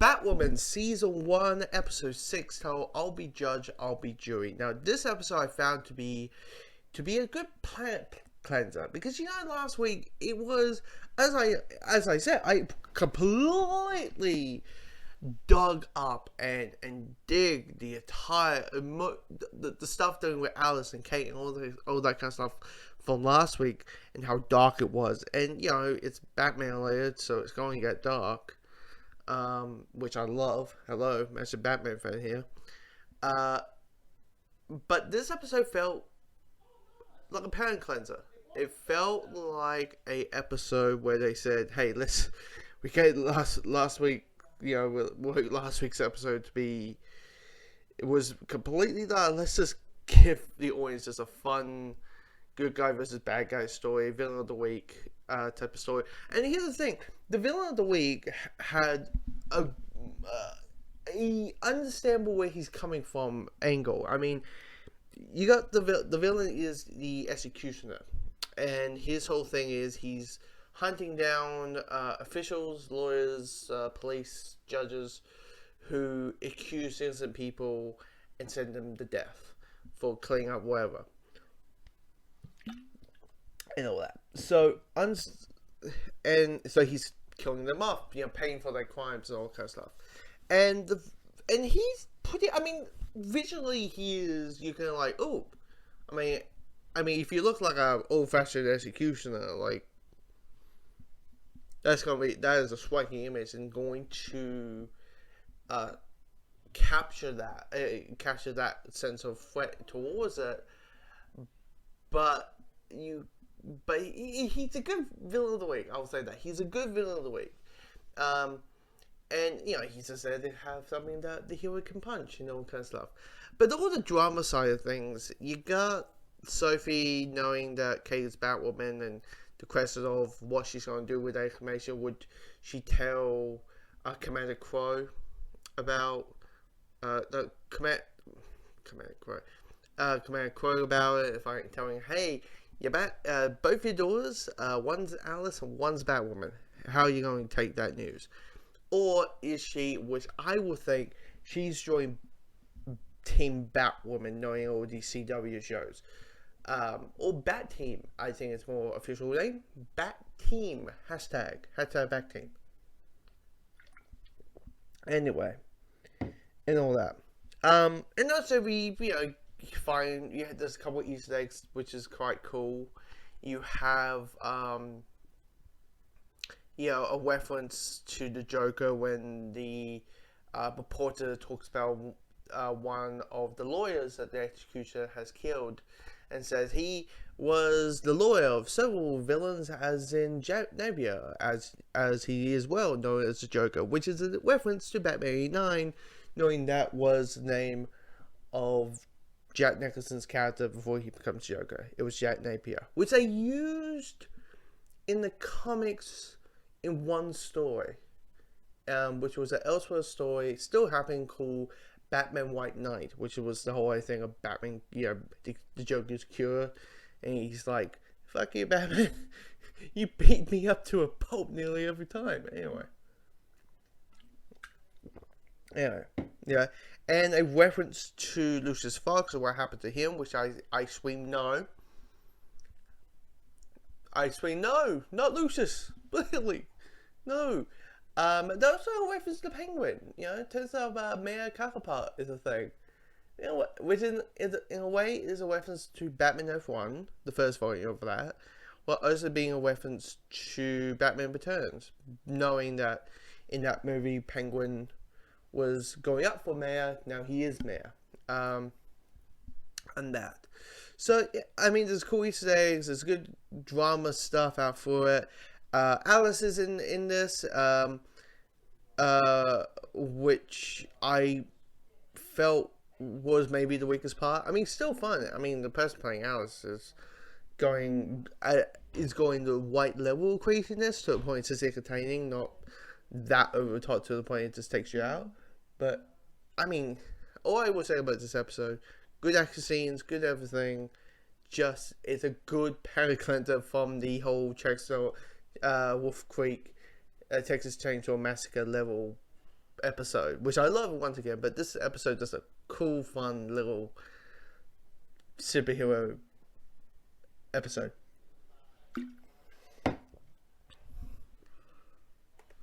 Batwoman Season 1, Episode 6, titled I'll Be Judge, I'll Be Jury. Now, this episode I found to be a good planet cleanser, because last week it was, as I said, I completely dug up and dig the entire the stuff doing with Alice and Kate and all that kind of stuff from last week, and how dark it was. And it's Batman related, so it's going to get dark, which I love. Hello, as a Batman fan here. But this episode felt like a palate cleanser. It felt like a episode where they said, "Hey, we gave last week, last week's episode to be, it was completely done. Let's just give the audience just a fun, good guy versus bad guy story, villain of the week type of story." And here's the thing: the villain of the week had a understandable where he's coming from angle. I mean, you got the villain is the executioner, and his whole thing is he's hunting down officials, lawyers, police, judges who accuse innocent people and send them to death for cleaning up whatever and all that. So so he's killing them off, paying for their crimes and all that kind of stuff. And he's pretty. I mean, visually he is. You can I mean, if you look like a old-fashioned executioner, like, that is a striking image, and going to capture that sense of threat towards it. But he's a good villain of the week. I'll say that he's a good villain of the week. And he's just there to have something that the hero can punch, all kind of stuff. But all the drama side of things, you got Sophie knowing that Kate is Batwoman, and the question of what she's going to do with that information. Would she tell Commander Crow about Commander Crow about it? If I can tell him, hey, both your daughters, one's Alice and one's Batwoman. How are you going to take that news? Or is she, which I would think, she's joined Team Batwoman, knowing all these CW shows. Or Bat Team, I think it's more official name. Bat Team, hashtag Bat Team. Anyway, and all that. And also we, find, there's a couple of Easter eggs, which is quite cool. You have, a reference to the Joker when the reporter talks about one of the lawyers that the executioner has killed, and says he was the lawyer of several villains, as in Jack Napier, as he is well known as the Joker, which is a reference to Batman 89, knowing that was the name of Jack Nicholson's character before he becomes Joker. It was Jack Napier, which they used in the comics in one story, which was an Elseworld story still happening, called Batman White Knight, which was the whole thing of Batman, the Joker's cure, and he's like, "Fuck you, Batman, you beat me up to a pulp nearly every time." Anyway, yeah, and a reference to Lucius Fox and what happened to him, which I scream no. I scream no, not Lucius, really, no. There's also a reference to Penguin. It turns out Mayor Counterpart is a thing. Which in a way is a reference to Batman F1, the first volume of that, while also being a reference to Batman Returns, knowing that in that movie Penguin was going up for mayor, now he is mayor. And that. So, I mean, there's cool Easter eggs, there's good drama stuff out for it. Alice is in this, which I felt was maybe the weakest part. I mean, still fun. I mean, the person playing Alice is going the right level of craziness to the point it's just entertaining, not that over the top to the point it just takes you out. But I mean, all I will say about this episode: good action scenes, good everything. Just it's a good palate cleanser from the whole Wolf Creek, Texas Chainsaw Massacre level episode, which I love once again, but this episode is a cool, fun little superhero episode.